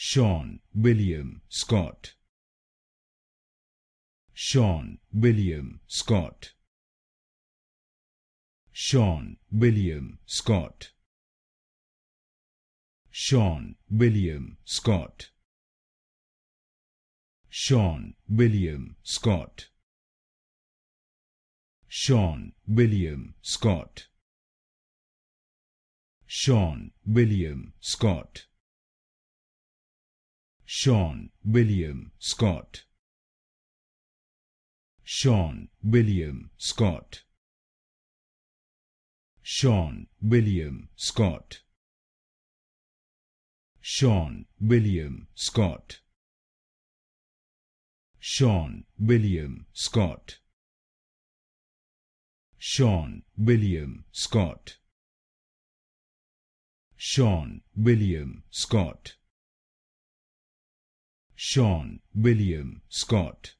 Seann William Scott. Seann William Scott. Seann William Scott. Seann William Scott. Seann William Scott. Seann William Scott. Seann William Scott. Seann William Scott. Seann William Scott. Seann William Scott. Seann William Scott. Seann William Scott. Seann William Scott. Seann William Scott. Seann William Scott.